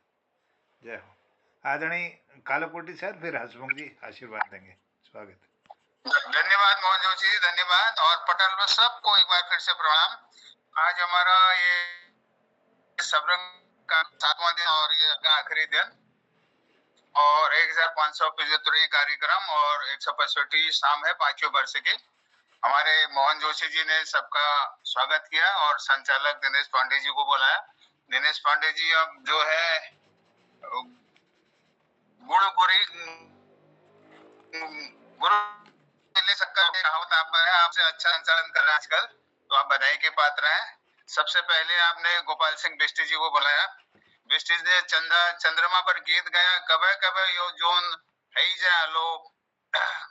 S1: जय हो। आदरणीय कालाकोटी सर, फिर हसमुख जी आशीर्वाद देंगे। स्वागत।
S6: धन्यवाद मोहन जोशी जी, धन्यवाद। और पटल में सबको एक बार फिर से प्रणाम। आज हमारा ये सबरंग का 7वां दिन और ये आखिरी दिन, और 1575 कार्यक्रम और 165 शाम है 5वें वर्ष की। हमारे मोहन जोशी जी ने सबका स्वागत किया और संचालक दिनेश पांडे जी को बुलाया। दिनेश पांडे जी अब जो है गुरु ले सकता है, आपसे अच्छा संचालन कर रहे हैं आजकल, तो आप बधाई के पात्र हैं। सबसे पहले आपने गोपाल सिंह बिष्ट जी को बुलाया। बिष्ट जी ने चंद्रमा पर गीत गाया, कबे कबे यो जोन है जा लो,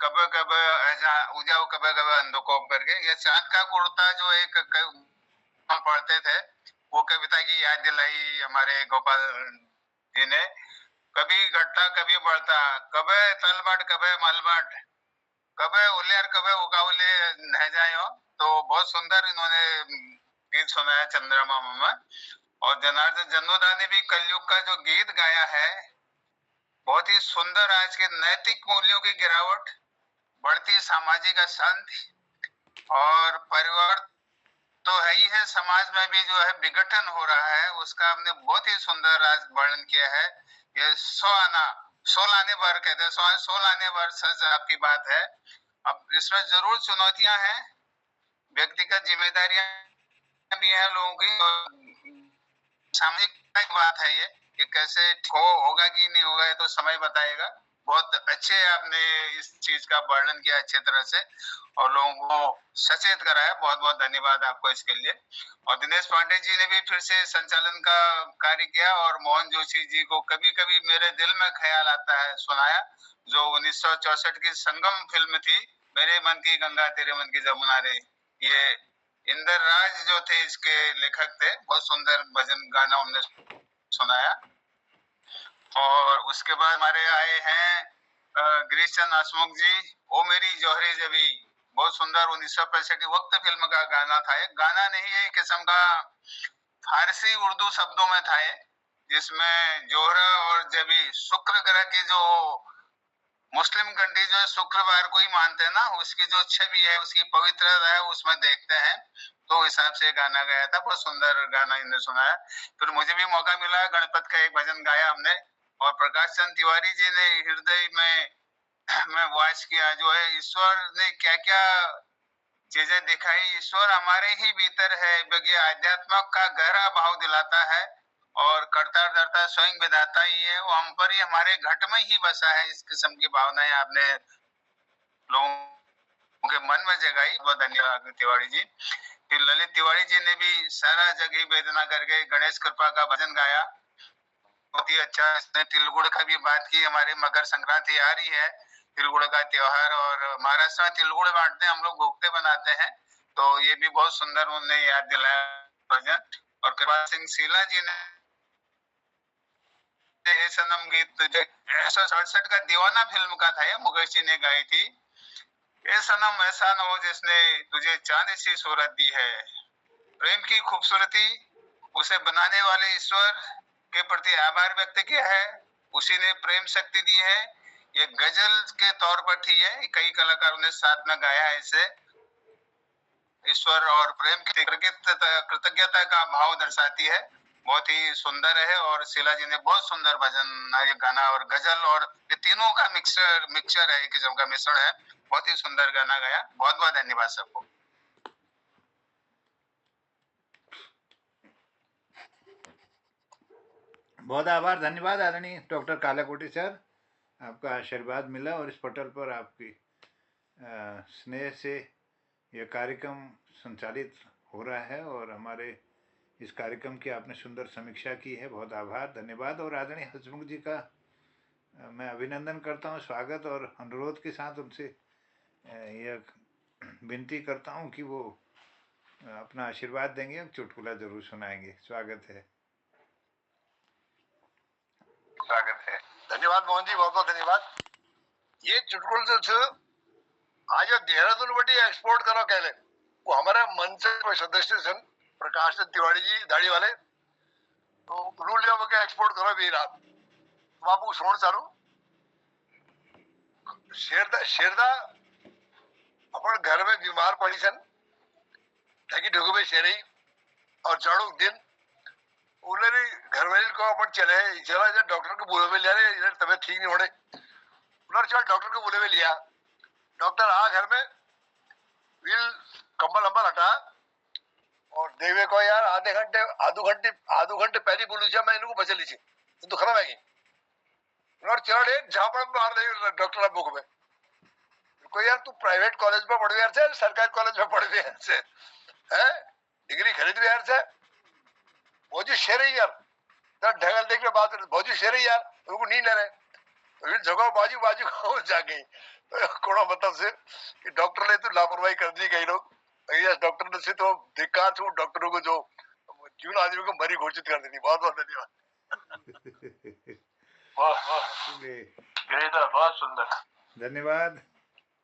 S6: कबे कबे ऐसा उजाओ, कबे कबे अंधकोप करके। ये चांद का कुर्ता जो एक हम पढ़ते थे, वो कविता की याद दिलाई हमारे गोपाल जी ने। कभी घटता कभी बढ़ता, कबे तलबाट कबे मलबाट, कबे उलियर कबे उकाउले रह जाए हो। तो बहुत सुंदर इन्होंने गीत सुनाया चंद्रमा में। और जनार्दन जन्नोदा ने भी कलयुग का जो गीत गाया है, बहुत ही सुंदर। आज के नैतिक मूल्यों की गिरावट, बढ़ती सामाजिक अशांति और परिवार तो है ही है, समाज में भी जो है विघटन हो रहा है, उसका हमने बहुत ही सुंदर आज वर्णन किया है। ये 100 लाने भर कहते हैं, 100 लाने भर सच आपकी बात है। अब इसमें जरूर चुनौतियां हैं, व्यक्तिगत जिम्मेदारियां भी है लोगों की, और सामाजिक बात है ये कि कैसे होगा कि नहीं होगा, ये तो समय बताएगा। बहुत अच्छे आपने इस चीज का वर्णन किया अच्छे तरह से और लोगों को सचेत कराया। बहुत बहुत धन्यवाद आपको इसके लिए। और दिनेश पांडे जी ने भी फिर से संचालन का कार्य किया। और मोहन जोशी जी को कभी कभी मेरे दिल में ख्याल आता है सुनाया, जो 1964 की संगम फिल्म थी, मेरे मन की गंगा तेरे मन की जमुना रे, ये इंदर राज जो थे इसके लेखक थे। बहुत सुंदर भजन गाना उन्होंने सुनाया। और उसके बाद हमारे आए हैं गिरीश चंद हंसमुख जी, ओ मेरी जौहरी जबी, बहुत सुंदर 1965 वक्त फिल्म का गाना था। एक गाना नहीं है, एक किस्म का फारसी उर्दू शब्दों में था ये, जिसमें जोहरा और जबी शुक्र ग्रह की जो मुस्लिम कंट्री जो है शुक्रवार को ही मानते हैं ना, उसकी जो छवि है, उसकी पवित्रता है, उसमें देखते हैं। तो हिसाब से गाना गाया था, बहुत सुंदर गाना इन्हें सुनाया। फिर मुझे भी मौका मिला, गणपत का एक भजन गाया हमने। और प्रकाश चंद तिवारी जी ने हृदय में वॉइस किया, जो है ईश्वर ने क्या क्या चीजें दिखाई। ईश्वर हमारे ही भीतर है, बल्कि आध्यात्म का गहरा भाव दिलाता है। और करता धरता स्वयं विधाता ही है, वो हम पर ही, हमारे घट में ही बसा है। इस किस्म की भावनाएं आपने लोगों के मन में जगाई, बहुत धन्यवाद तिवारी जी। फिर ललित तिवारी जी ने भी सारा जग ही वेदना करके गणेश कृपा का भजन गाया, बहुत ही अच्छा। इसने तिलगुड़ का भी बात की, हमारे मकर संक्रांति आ रही है, तिलगुड़ का त्योहार, और महाराष्ट्र में तिलगुड़ बांटते हैं हम लोग, भुगते बनाते हैं, तो ये भी बहुत सुंदर उन्होंने याद दिलाया भजन। और कृपाल सिंह शीला जी ने सनम गीत 1967 का दीवाना फिल्म का था, ये मुकेश जी ने गाई थी। ये सनम ऐसा न हो जिसने तुझे चांद सी सूरत दी है, प्रेम की खूबसूरती उसे बनाने वाले ईश्वर के प्रति आभार व्यक्त किया है, उसी ने प्रेम शक्ति दी है। ये गजल के तौर पर थी है, कई कलाकारों ने साथ में गाया है इसे। ईश्वर और प्रेम की कृतज्ञता का भाव दर्शाती है, बहुत ही सुंदर है। और शीला जी ने बहुत सुंदर भजन, ये गाना और गजल और ये तीनों का मिक्सचर है, एक किस्म का मिश्रण है, बहुत ही सुंदर गाना गाया। बहुत बहुत धन्यवाद सबको।
S1: बहुत आभार, धन्यवाद आदरणीय डॉक्टर कालाकोटी सर, आपका आशीर्वाद मिला और इस पटल पर आपकी स्नेह से यह कार्यक्रम संचालित हो रहा है, और हमारे इस कार्यक्रम की आपने सुंदर समीक्षा की है, बहुत आभार, धन्यवाद। और आदरणीय हंसमुख जी का मैं अभिनंदन करता हूँ, स्वागत और अनुरोध के साथ उनसे यह विनती करता हूँ कि वो अपना आशीर्वाद देंगे, चुटकुला जरूर सुनाएंगे। स्वागत है।
S6: स्वागत है।
S5: धन्यवाद मोहन जी, बहुत बहुत धन्यवाद। ये चुटकुल जो छे आज देहरादून बटी एक्सपोर्ट करो कहले, वो हमारे मन से सदस्य सन प्रकाश तिवारी जी दाढ़ी वाले, तो रूल लिया के एक्सपोर्ट करो भी रात। तो आपको सुन चालू शेरदा अपन घर में बीमार पड़ी सन, ढकी ढुक में शेरी और जाड़ू दिन उन्हें घर वाले को अपन चला जा डॉक्टर को बुलावे लिया रे, इधर तबीयत ठीक नहीं होने, उन्होंने चल डॉक्टर को बुलावे लिया। डॉक्टर आ घर में, व्हील कंबल अंबल हटा और देवे को यार आधो घंटे पहले बोलू छे मैं इनको बचा लीजिए तो खराब है। और चढ़ एक झापड़ मार दे डॉक्टर बुक में, कोई यार तू प्राइवेट कॉलेज में पढ़ यार से सरकारी कॉलेज में पढ़ यार से है, डिग्री खरीद यार से भौजी शेर ही यार, तब ढंगल देख के बात भौजी शेर ही यार, उनको नींद ले रहे तो जगह बाजू बाजू को जाके कोड़ा मतलब से कि डॉक्टर ने तो लापरवाही कर दी कई लोग, डॉक्टर ने से तो धिक्कार छू डॉक्टरों को जो जीवन आदमी को मरी घोषित कर देनी। बहुत बहुत धन्यवाद।
S4: बहुत सुंदर,
S1: धन्यवाद।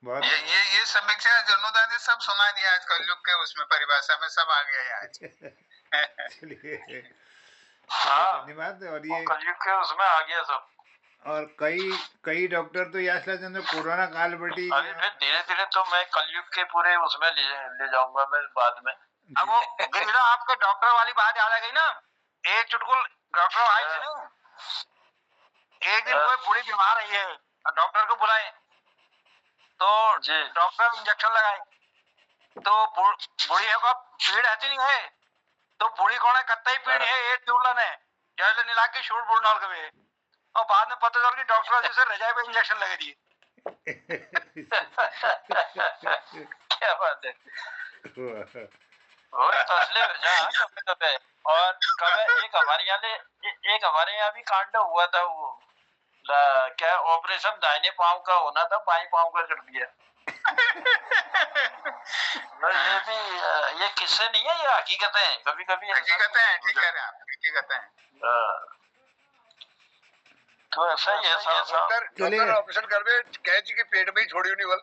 S1: बहुत
S6: ये समीक्षा जनुदा ने सब सुना दिया आज कलयुग के उसमें परिभाषा में सब आ गया है आज।
S1: चलिए
S4: हाँ
S1: धन्यवाद। और ये
S4: कलयुग के उसमें आ गया सब।
S1: और कई डॉक्टर तो यासला जन कोरोना काल बटी,
S4: अरे फिर धीरे धीरे तो मैं कलयुग के पूरे उसमें ले जाऊंगा मैं बाद में।
S3: अब वो गिरिजा आपके डॉक्टर वाली बात याद आ गई ना, एक चुटकुल डॉक्टर आए थे ना, एक दिन कोई बूढ़ी बीमार रही है, डॉक्टर को बुलाए तो डॉक्टर इंजेक्शन लगाए, तो बूढ़ी को पीड़ है नहीं है, तो बूढ़ी कौन है कत्ता ही पीड़ है, एक ट्यूबलन है जैसे नीला के शूट बुढ़ना कभी, और बाद में पता चल कि डॉक्टर जैसे रजाई पे इंजेक्शन लगे दिए।
S4: क्या बात है, वही तो असली कभी। और कभी एक हमारे यहाँ भी कांड हुआ था, वो क्या ऑपरेशन दाहिने पांव का होना था, बाएं पांव का कर दिया।
S3: ये भी ये किस्से नहीं है, ये हकीकतें हैं। कभी कभी
S6: हकीकतें हैं, ठीक कह रहे हैं आप, हकीकतें हैं।
S3: तो ऐसा ही है साहब।
S1: चलिए।
S5: ऑपरेशन कर में कह जी के पेट में ही छोड़ी नहीं बल।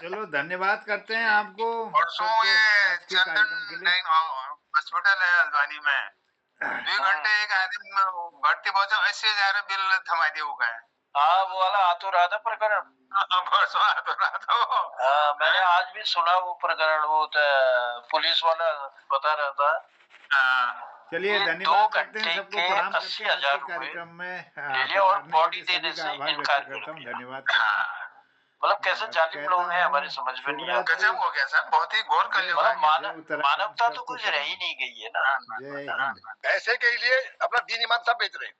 S1: चलो धन्यवाद करते हैं आपको
S6: परसों
S1: सबको
S6: ये
S1: आज के कार्यक्रम के लिए।
S6: चंदन हॉस्पिटल है हल्द्वानी में, 2 घंटे एक आदमी भर्ती पहुंचा, 80,000 बिल थमा दिए वो गए।
S3: हाँ, वो वाला आ तो रहा था प्रकरण।
S6: परसों आ तो रहा था वो।
S3: मैंने आज भी सुना वो प्रकरण, वो पुलिस वाला बता रहा था।
S1: चलिए
S3: ये
S1: धन्यवाद
S3: 2
S1: करते हैं
S3: घंटे
S1: सबको,
S3: के
S1: प्रणाम करते
S3: 80,000
S1: हैं आज के
S3: रुपए
S1: कार्यक्रम में
S3: ले लिया और
S1: पधारने
S3: बॉडी
S1: के लिए
S3: देने
S1: सभी का
S3: से
S1: आभार
S3: इनकार
S1: व्यक्त करता हूँ,
S3: कर दिया।
S1: धन्यवाद करता हूँ।
S3: मतलब कैसे जालिम
S1: कहता
S3: लोग हैं,
S1: हूँ
S3: हमारे समझ में नहीं आता।
S6: गजब हो गया साहब, बहुत ही गौर कर लिया।
S3: मतलब मानवता तो कुछ रह ही नहीं गई है ना।
S1: जय हिंद।
S5: पैसे के लिए अपना दीन ईमान सब बेच रहे हैं।